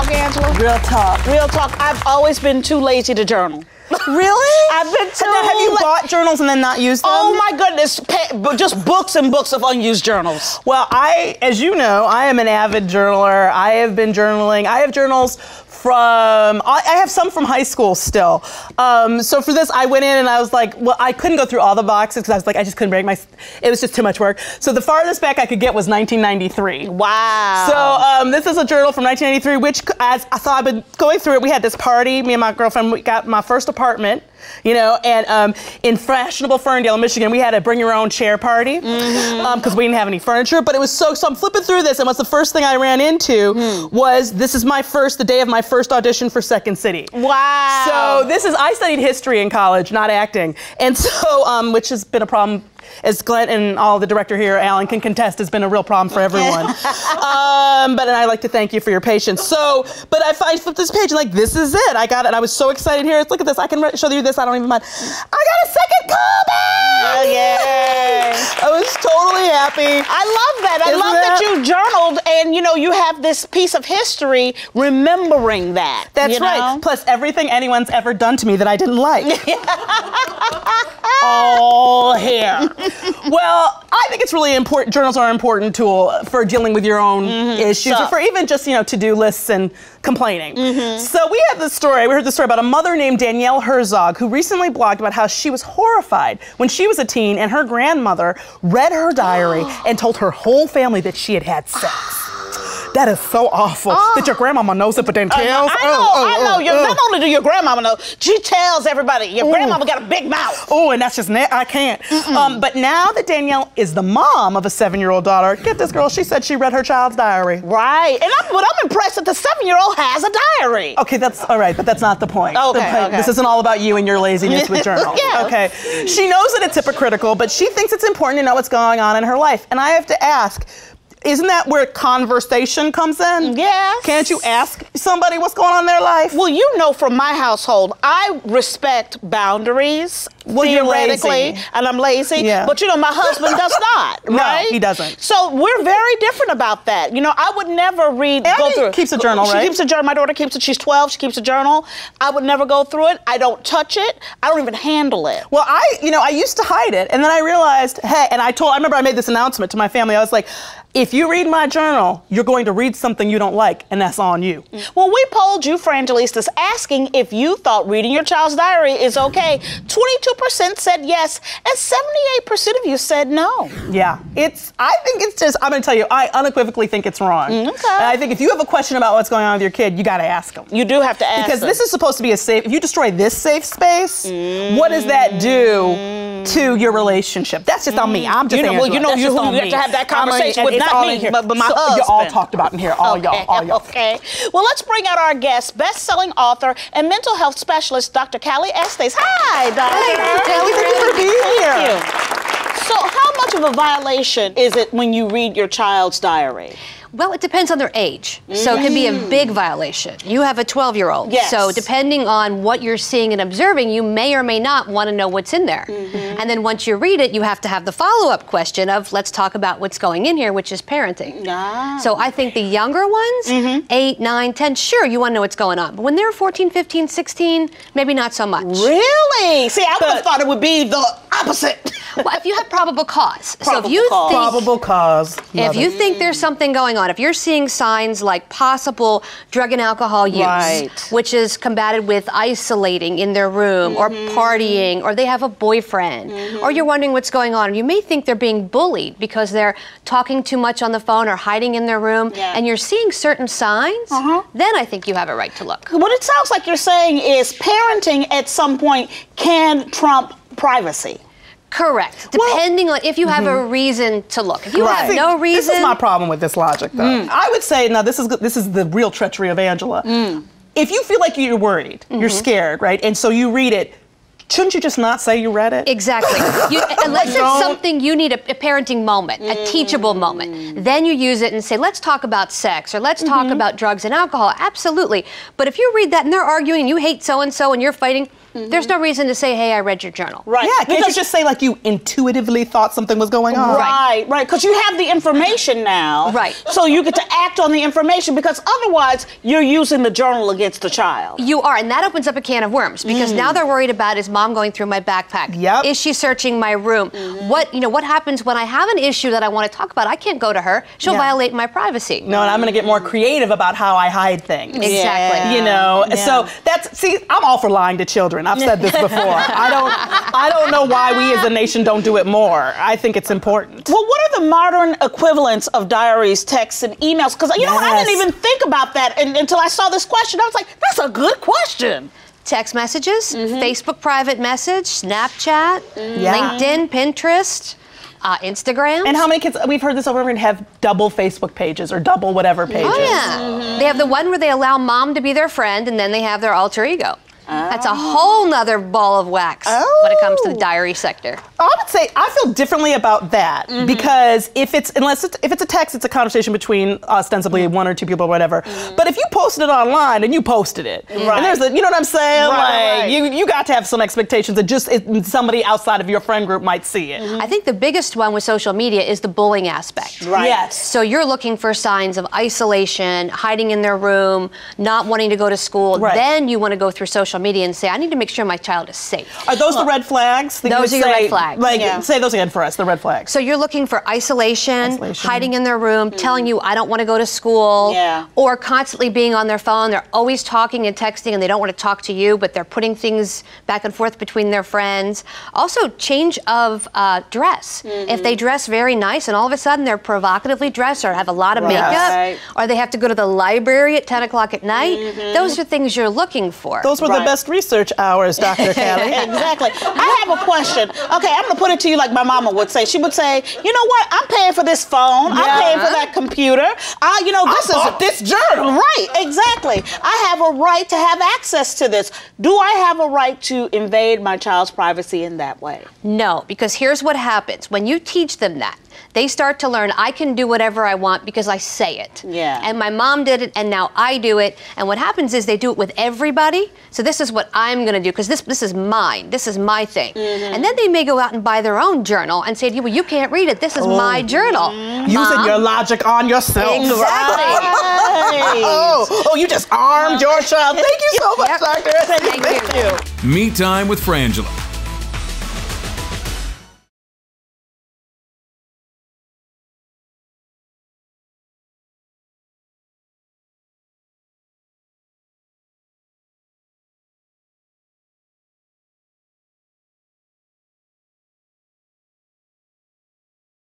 talk, Angela? Real talk. Real talk. I've always been too lazy to journal. Really? I've been too. Have you bought journals and then not used them? Oh my goodness, just books and books of unused journals. Well, as you know, I am an avid journaler. I have been journaling. I have journals I have some from high school still. So for this, I went in and I was like, well, I couldn't go through all the boxes because I was like, I just couldn't break it was just too much work. So the farthest back I could get was 1993. Wow. So this is a journal from 1993, which so I've been going through it. We had this party, me and my girlfriend, we got my first apartment, you know, and in fashionable Ferndale, Michigan, we had a bring your own chair party because we didn't have any furniture, but it was so I'm flipping through this, and what's the first thing I ran into was this is the day of my first audition for Second City. Wow. So I studied history in college, not acting, and so which has been a problem, as Glenn and all the director here, Alan, can contest, has been a real problem for everyone. But I'd like to thank you for your patience. But I flipped this page and like, this is it. I got it. I was so excited here. Look at this. I can show you this. I don't even mind. I got a second callback! Yay! I was totally happy. I love that. I love that you journaled and, you know, you have this piece of history remembering that. That's right. Plus everything anyone's ever done to me that I didn't like. All here. Well, I think it's really important. Journals are an important tool for dealing with your own issues, or for even just, you know, to-do lists and complaining. So we heard the story about a mother named Danielle Herzog who recently blogged about how she was horrified when she was a teen and her grandmother read her diary and told her whole family that she had had sex. That is so awful that your grandmama knows it but then tells. I know. Not only do your grandmama know, she tells everybody, your grandmama got a big mouth. Oh, and that's just, I can't. But now that Danielle is the mom of a 7-year-old daughter, get this girl, she said she read her child's diary. Right, and I'm impressed that the 7-year-old has a diary. Okay, that's all right, but that's not the point. Okay. This isn't all about you and your laziness with journals. Yeah. Okay, she knows that it's hypocritical, but she thinks it's important to know what's going on in her life. And I have to ask, isn't that where conversation comes in? Yes. Can't you ask somebody what's going on in their life? Well, you know, from my household, I respect boundaries, theoretically, and I'm lazy. Yeah. But, you know, my husband does not, right? No, he doesn't. So we're very different about that. You know, I would never go through it. Keeps a journal, right? She keeps a journal. My daughter keeps it. She's 12. She keeps a journal. I would never go through it. I don't touch it. I don't even handle it. Well, I used to hide it, and then I realized, hey, and I remember I made this announcement to my family. I was like, if you read my journal, you're going to read something you don't like, and that's on you. Well, we polled you, Frangelistas, asking if you thought reading your child's diary is okay. 22% said yes, and 78% of you said no. Yeah, I think it's just, I'm going to tell you, I unequivocally think it's wrong. Okay. And I think if you have a question about what's going on with your kid, you got to ask them. You do have to ask Because them. this is supposed to be a safe, if you destroy this safe space, what does that do to your relationship? That's just on me. I'm just you have to have that conversation with not me, but my husband. You're all talked about in here, all y'all. Okay. Well, let's bring out our guest, best-selling author and mental health specialist, Dr. Callie Estes. Hi, Dr. Hey, Callie, thank you for being here. Thank you. So how much of a violation is it when you read your child's diary? Well, it depends on their age. So it can be a big violation. You have a 12-year-old. Yes. So depending on what you're seeing and observing, you may or may not want to know what's in there. And then once you read it, you have to have the follow-up question of, let's talk about what's going in here, which is parenting. So I think the younger ones, 8, 9, 10, sure, you want to know what's going on. But when they're 14, 15, 16, maybe not so much. Really? See, I would have thought it would be the opposite. Well, if you have probable cause. Probable cause. If you think there's something going on, if you're seeing signs like possible drug and alcohol use, which is combated with isolating in their room or partying, or they have a boyfriend, or you're wondering what's going on, you may think they're being bullied because they're talking too much on the phone or hiding in their room, and you're seeing certain signs, then I think you have a right to look. What it sounds like you're saying is parenting at some point can trump privacy. Correct. Depending on if you have a reason to look. If you have no reason. This is my problem with this logic, though. I would say, now this is the real treachery of Angela. If you feel like you're worried, you're scared, right? And so you read it, shouldn't you just not say you read it? Exactly. Unless it's something you need a parenting moment, a teachable moment. Then you use it and say, let's talk about sex, or let's talk about drugs and alcohol. Absolutely. But if you read that and they're arguing and you hate so-and-so and you're fighting, there's no reason to say, hey, I read your journal. Right. Yeah, can't you just say like you intuitively thought something was going on? Right, because you have the information now. Right. So you get to act on the information, because otherwise you're using the journal against the child. You are, and that opens up a can of worms, because now they're worried about, is mom going through my backpack? Yep. Is she searching my room? What happens when I have an issue that I want to talk about? I can't go to her. She'll violate my privacy. No, and I'm going to get more creative about how I hide things. Exactly. You know, so I'm all for lying to children. I've said this before. I don't know why we as a nation don't do it more. I think it's important. Well, what are the modern equivalents of diaries, texts, and emails? Because, you know, I didn't even think about that until I saw this question. I was like, that's a good question. Text messages, Facebook private message, Snapchat, LinkedIn, Pinterest, Instagram. And how many kids, we've heard this over and over, have double Facebook pages or double whatever pages. Oh, yeah. They have the one where they allow mom to be their friend, and then they have their alter ego. That's a whole nother ball of wax when it comes to the diary sector. I would say I feel differently about that, because if it's a text, it's a conversation between ostensibly one or two people or whatever. But if you posted it online and you posted it, and there's you know what I'm saying? You got to have some expectations that just somebody outside of your friend group might see it. I think the biggest one with social media is the bullying aspect. Right. Yes. So you're looking for signs of isolation, hiding in their room, not wanting to go to school. Right. Then you want to go through social media and say, I need to make sure my child is safe. Are those the red flags? Those are your red flags. Like, say those again for us, the red flags. So you're looking for isolation, hiding in their room, telling you, I don't want to go to school, or constantly being on their phone. They're always talking and texting, and they don't want to talk to you, but they're putting things back and forth between their friends. Also, change of dress. If they dress very nice and all of a sudden they're provocatively dressed or have a lot of makeup, or they have to go to the library at 10 o'clock at night, those are things you're looking for. Those were the best research hours, Dr. Callie. Exactly. I have a question. Okay, I'm going to put it to you like my mama would say. She would say, you know what? I'm paying for this phone. I'm paying for that computer. You know, this journal. Right, exactly. I have a right to have access to this. Do I have a right to invade my child's privacy in that way? No, because here's what happens. When you teach them that, they start to learn, I can do whatever I want because I say it. Yeah. And my mom did it, and now I do it. And what happens is they do it with everybody. So this is what I'm going to do, because this is mine. This is my thing. And then they may go out and buy their own journal and say to you, well, you can't read it. This is my journal. Using your logic on yourself. Exactly. Oh, you just armed your child. Thank you so much, Doctor. Thank you. Me Time with Frangela.